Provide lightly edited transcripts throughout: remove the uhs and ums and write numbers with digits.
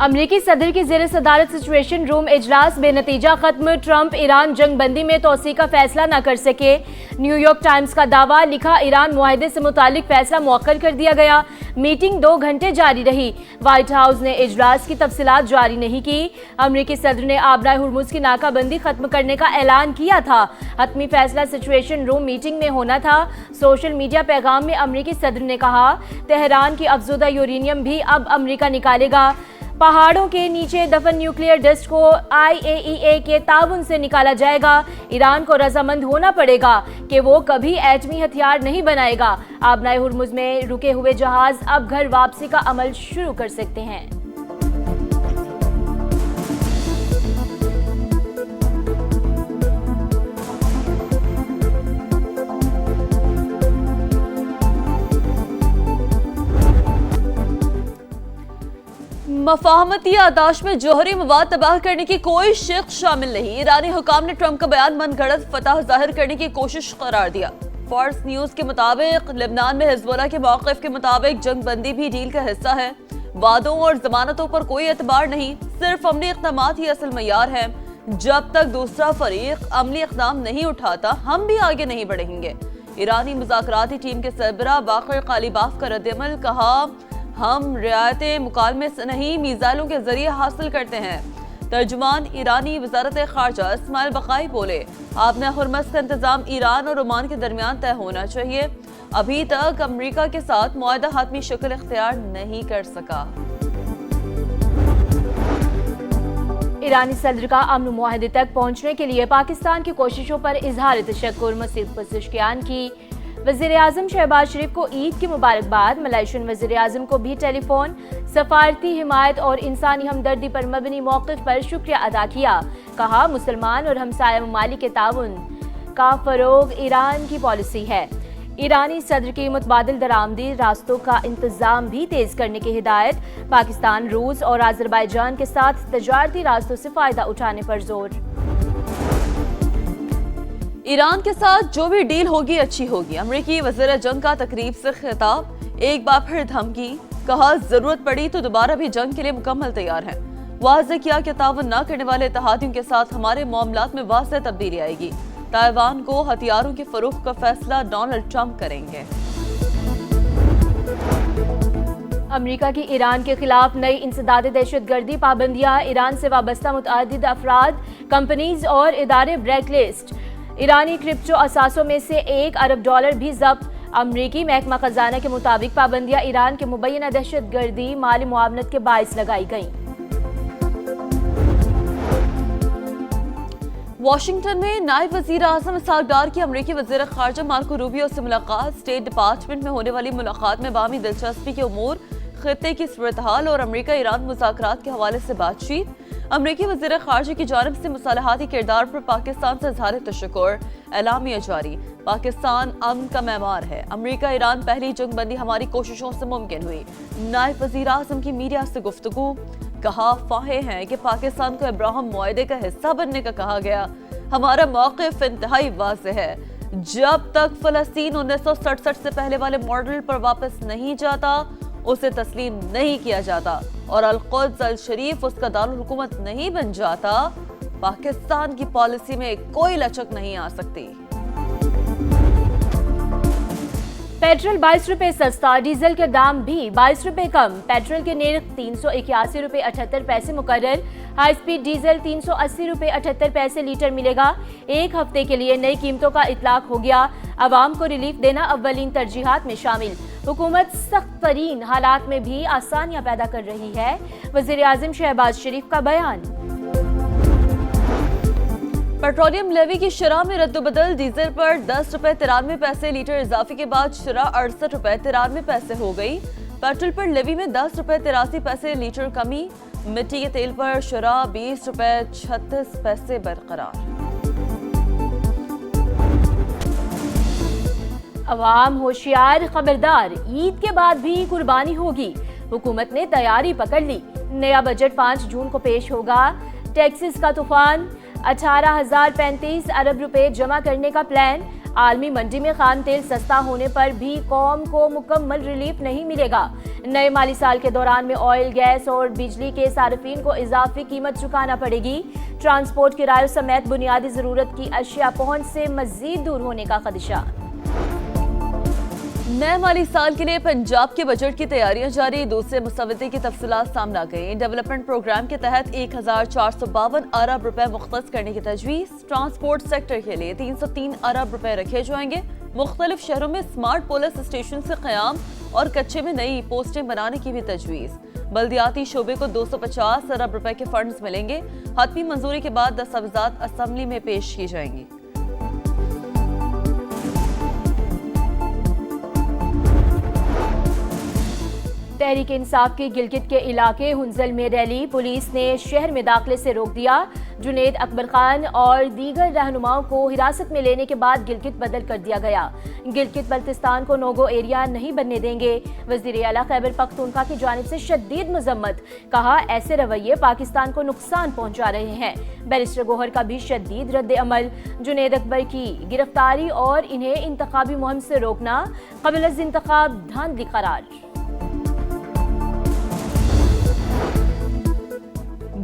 امریکی صدر کی زیر صدارت سچویشن روم اجلاس بے نتیجہ ختم، ٹرمپ ایران جنگ بندی میں توسیع کا فیصلہ نہ کر سکے۔ نیو یارک ٹائمز کا دعویٰ، لکھا ایران معاہدے سے متعلق فیصلہ مؤخر کر دیا گیا۔ میٹنگ 2 گھنٹے جاری رہی۔ وائٹ ہاؤس نے اجلاس کی تفصیلات جاری نہیں کی۔ امریکی صدر نے آبرائے ہرمز کی ناکہ بندی ختم کرنے کا اعلان کیا تھا۔ حتمی فیصلہ سچویشن روم میٹنگ میں ہونا تھا۔ سوشل میڈیا پیغام میں امریکی صدر نے کہا، تہران کی افزودہ یورینیم بھی اب امریکہ نکالے گا۔ پہاڑوں کے نیچے دفن نیوکلیئر ڈسٹ کو IAEA کے تعاون سے نکالا جائے گا۔ ایران کو رضامند ہونا پڑے گا کہ وہ کبھی ایٹمی ہتھیار نہیں بنائے گا۔ آبرائے ہرمز میں رکے ہوئے جہاز اب گھر واپسی کا عمل شروع کر سکتے ہیں۔ مفاہمتی یادداشت میں جوہری مواد تباہ کرنے کی کوئی شق شامل نہیں۔ ایرانی حکام نے ٹرمپ کا بیان من گھڑت فتح ظاہر کرنے کی کوشش قرار دیا۔ فارس نیوز کے مطابق لبنان میں حزب اللہ کے موقف کے مطابق جنگ بندی بھی ڈیل کا حصہ ہے۔ وعدوں اور ضمانتوں پر کوئی اعتبار نہیں، صرف عملی اقدامات ہی اصل معیار ہیں۔ جب تک دوسرا فریق عملی اقدام نہیں اٹھاتا، ہم بھی آگے نہیں بڑھیں گے۔ ایرانی مذاکراتی ٹیم کے سربراہ باقر قالیباف کا رد عمل، کہا، ہم رعایتیں مکالمے سے نہیں میزائلوں کے ذریعے حاصل کرتے ہیں۔ ترجمان ایرانی وزارت خارجہ اسماعیل بقائی بولے، آبنہ ہرمز کا انتظام ایران اور عمان کے درمیان طے ہونا چاہیے۔ ابھی تک امریکہ کے ساتھ معاہدہ حتمی شکل اختیار نہیں کر سکا۔ ایرانی صدر کا امن معاہدے تک پہنچنے کے لیے پاکستان کی کوششوں پر اظہار تشکر، مسعود پزشکیان کی۔ وزیراعظم شہباز شریف کو عید کی مبارکباد، ملائیشین وزیراعظم کو بھی ٹیلی فون، سفارتی حمایت اور انسانی ہمدردی پر مبنی موقف پر شکریہ ادا کیا۔ کہا، مسلمان اور ہمسایہ ممالک کے تعاون کا فروغ ایران کی پالیسی ہے۔ ایرانی صدر کی متبادل درآمدی راستوں کا انتظام بھی تیز کرنے کی ہدایت، پاکستان روس اور آذربائیجان کے ساتھ تجارتی راستوں سے فائدہ اٹھانے پر زور۔ ایران کے ساتھ جو بھی ڈیل ہوگی اچھی ہوگی، امریکی وزیر جنگ کا تقریب سے خطاب، ایک بار پھر دھمکی، کہا ضرورت پڑی تو دوبارہ بھی جنگ کے لیے مکمل تیار ہیں۔ واضح کیا کہ تعاون نہ کرنے والے اتحادیوں کے ساتھ ہمارے معاملات میں واضح تبدیلی آئے گی۔ تائیوان کو ہتھیاروں کے فروخت کا فیصلہ ڈونلڈ ٹرمپ کریں گے۔ امریکہ کی ایران کے خلاف نئی انسداد دہشت گردی پابندیاں، ایران سے وابستہ متعدد افراد، کمپنیز اور ادارے بلیک لسٹ۔ ایرانی کرپٹو اثاثوں میں سے $1 ارب بھی ضبط۔ امریکی محکمہ خزانہ کے مطابق پابندیاں ایران کے مبینہ دہشت گردی مالی معاونت کے باعث لگائی گئیں۔ واشنگٹن میں نائب وزیر اعظم اسحاق ڈار کی امریکی وزیر خارجہ مارکو روبیو سے ملاقات، اسٹیٹ ڈپارٹمنٹ میں ہونے والی ملاقات میں باہمی دلچسپی کے امور، خطے کی صورتحال اور امریکہ ایران مذاکرات کے حوالے سے بات چیت۔ امریکی وزیر خارجہ کی جانب سے مصالحاتی کردار پر پاکستان سے اظہار تشکر، اعلامیہ جاری۔ پاکستان امن کا معمار ہے، امریکہ ایران پہلی جنگ بندی ہماری کوششوں سے ممکن ہوئی۔ نائب وزیر اعظم کی میڈیا سے گفتگو، کہا، فاحش ہے کہ پاکستان کو ابراہم معاہدے کا حصہ بننے کا کہا گیا۔ ہمارا موقف انتہائی واضح ہے، جب تک فلسطین 1967 سے پہلے والے ماڈل پر واپس نہیں جاتا، اسے تسلیم نہیں کیا جاتا اور القدس الشریف اس کا دارالحکومت نہیں بن جاتا، پاکستان کی پالیسی میں کوئی لچک نہیں آ سکتی۔ پیٹرول 22 روپے سستا، ڈیزل کے دام بھی 22 روپے کم۔ پیٹرول کے نرخ 381 روپے 78 پیسے مقرر، ہائی سپیڈ ڈیزل 380 روپے 78 پیسے لیٹر ملے گا۔ ایک ہفتے کے لیے نئی قیمتوں کا اطلاق ہو گیا۔ عوام کو ریلیف دینا اولین ترجیحات میں شامل۔ حکومت سخت ترین حالات میں بھی آسانیاں پیدا کر رہی ہے، وزیر اعظم شہباز شریف کا بیان۔ پیٹرولیم لیوی کی شرح میں رد و بدل، ڈیزل پر 10 روپے 93 پیسے لیٹر اضافے کے بعد شرح 68 روپے 93 پیسے ہو گئی۔ پیٹرول پر لیوی میں 10 روپے 83 پیسے لیٹر کمی، مٹی کے تیل پر شرح 20 روپے 36 پیسے برقرار۔ عوام ہوشیار، خبردار، عید کے بعد بھی قربانی ہوگی، حکومت نے تیاری پکڑ لی۔ نیا بجٹ 5 جون کو پیش ہوگا۔ ٹیکسز کا طوفان، 18,035 ارب روپے جمع کرنے کا پلان۔ عالمی منڈی میں خام تیل سستا ہونے پر بھی قوم کو مکمل ریلیف نہیں ملے گا۔ نئے مالی سال کے دوران میں آئل، گیس اور بجلی کے صارفین کو اضافی قیمت چکانا پڑے گی۔ ٹرانسپورٹ کرایوں سمیت بنیادی ضرورت کی اشیاء پہنچ سے مزید دور ہونے کا خدشہ۔ نئے مالی سال کے لیے پنجاب کے بجٹ کی تیاریاں جاری، دوسرے مسودے کی تفصیلات سامنے آ گئیں۔ ڈیولپمنٹ پروگرام کے تحت 1452 ارب روپے مختص کرنے کی تجویز۔ ٹرانسپورٹ سیکٹر کے لیے 303 ارب روپے رکھے جائیں گے۔ مختلف شہروں میں سمارٹ پولیس اسٹیشن سے قیام اور کچے میں نئی پوسٹیں بنانے کی بھی تجویز۔ بلدیاتی شعبے کو 250 ارب روپے کے فنڈز ملیں گے۔ حتمی منظوری کے بعد دستاویزات اسمبلی میں پیش کی جائیں گی۔ تحریک انصاف کی گلگت کے علاقے ہنزل میں ریلی، پولیس نے شہر میں داخلے سے روک دیا۔ جنید اکبر خان اور دیگر رہنماؤں کو حراست میں لینے کے بعد گلگت بدل کر دیا گیا۔ گلگت بلتستان کو نوگو ایریا نہیں بننے دیں گے۔ وزیر اعلیٰ خیبر پختونخوا کی جانب سے شدید مذمت، کہا ایسے رویے پاکستان کو نقصان پہنچا رہے ہیں۔ بیرسٹر گوہر کا بھی شدید رد عمل، جنید اکبر کی گرفتاری اور انہیں انتخابی مہم سے روکنا قبل از انتخاب دھاندلی قرار۔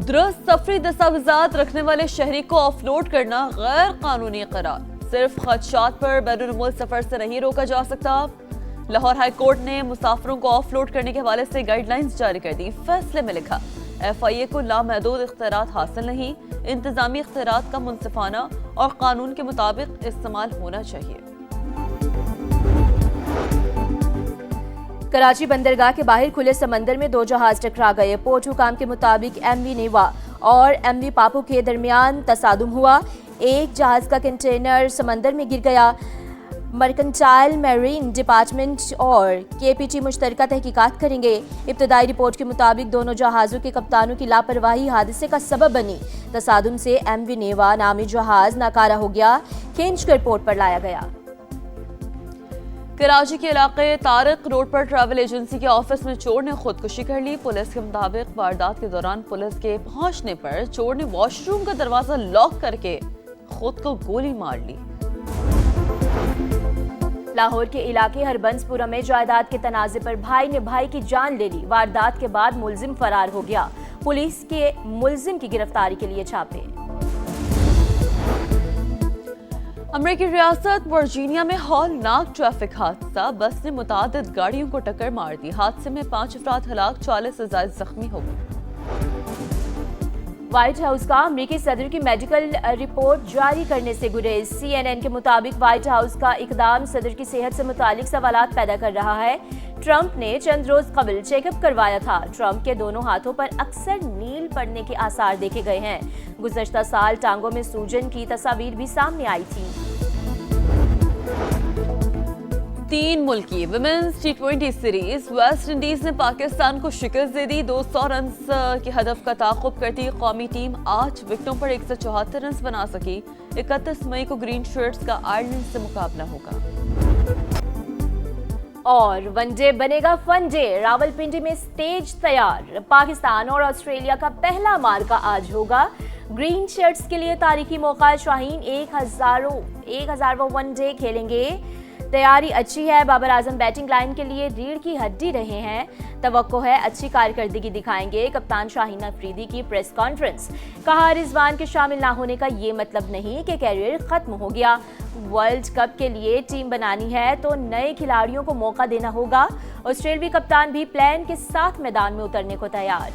درست سفری دستاویزات رکھنے والے شہری کو آف لوڈ کرنا غیر قانونی قرار، صرف خدشات پر بیرون ملک سفر سے نہیں روکا جا سکتا۔ لاہور ہائی کورٹ نے مسافروں کو آف لوڈ کرنے کے حوالے سے گائیڈ لائنز جاری کر دی۔ فیصلے میں لکھا FIA کو لامحدود اختیارات حاصل نہیں، انتظامی اختیارات کا منصفانہ اور قانون کے مطابق استعمال ہونا چاہیے۔ کراچی بندرگاہ کے باہر کھلے سمندر میں 2 جہاز ٹکرا گئے۔ پورٹ حکام کے مطابق MV نیوا اور MV پاپو کے درمیان تصادم ہوا۔ ایک جہاز کا کنٹینر سمندر میں گر گیا۔ مرکنٹائل میرین ڈپارٹمنٹ اور KPT مشترکہ تحقیقات کریں گے۔ ابتدائی رپورٹ کے مطابق دونوں جہازوں کے کپتانوں کی لاپرواہی حادثے کا سبب بنی۔ تصادم سے MV نیوا نامی جہاز ناکارہ ہو گیا، کھینچ کر پورٹ پر لایا گیا۔ کراچی کے علاقے طارق روڈ پر ٹریول ایجنسی کے آفس میں چور نے خودکشی کر لی۔ پولیس کے مطابق واردات کے دوران پولیس کے پہنچنے پر چور نے واش روم کا دروازہ لاک کر کے خود کو گولی مار لی۔ لاہور کے علاقے ہربنس پورہ میں جائیداد کے تنازع پر بھائی نے بھائی کی جان لے لی۔ واردات کے بعد ملزم فرار ہو گیا۔ پولیس کے ملزم کی گرفتاری کے لیے چھاپے۔ امریکی ریاست ورجینیا میں ہولناک ٹریفک حادثہ، بس نے متعدد گاڑیوں کو ٹکر مار دی۔ حادثے میں 5 افراد ہلاک، 40 سے زائد زخمی ہو گئے۔ وائٹ ہاؤس کا امریکی صدر کی میڈیکل رپورٹ جاری کرنے سے گریز۔ CNN کے مطابق وائٹ ہاؤس کا اقدام صدر کی صحت سے متعلق سوالات پیدا کر رہا ہے۔ ٹرمپ نے چند روز قبل چیک اپ کروایا تھا۔ ٹرمپ کے دونوں ہاتھوں پر اکثر نیل پڑنے کے آثار دیکھے گئے ہیں۔ گزشتہ سال ٹانگوں میں سوجن کی تصاویر بھی سامنے آئی تھی۔ 3 ملکی women's T20 series, West Indies نے پاکستان کو شکست دے دی۔ 200 رنز کے ہدف کا تعاقب کرتی قومی ٹیم 8 وکٹوں پر 174 رنز بنا سکی۔ 31 مئی کو گرین شرٹس کا آئرلینڈ سے مقابلہ ہوگا۔ اور ون ڈے بنے گا فن ڈے، راولپنڈی میں سٹیج تیار۔ پاکستان اور آسٹریلیا کا پہلا معرکہ آج ہوگا۔ گرین شرٹس کے لیے تاریخی موقع، شاہین 1000واں ون ڈے کھیلیں گے۔ تیاری اچھی ہے، بابر اعظم بیٹنگ لائن کے لیے ریڑھ کی ہڈی رہے ہیں۔ توقع ہے اچھی کارکردگی دکھائیں گے۔ کپتان شاہین افریدی کی پریس کانفرنس، کہا رضوان کے شامل نہ ہونے کا یہ مطلب نہیں کہ کیریئر ختم ہو گیا۔ ورلڈ کپ کے لیے ٹیم بنانی ہے تو نئے کھلاڑیوں کو موقع دینا ہوگا۔ آسٹریلوی کپتان بھی پلان کے ساتھ میدان میں اترنے کو تیار۔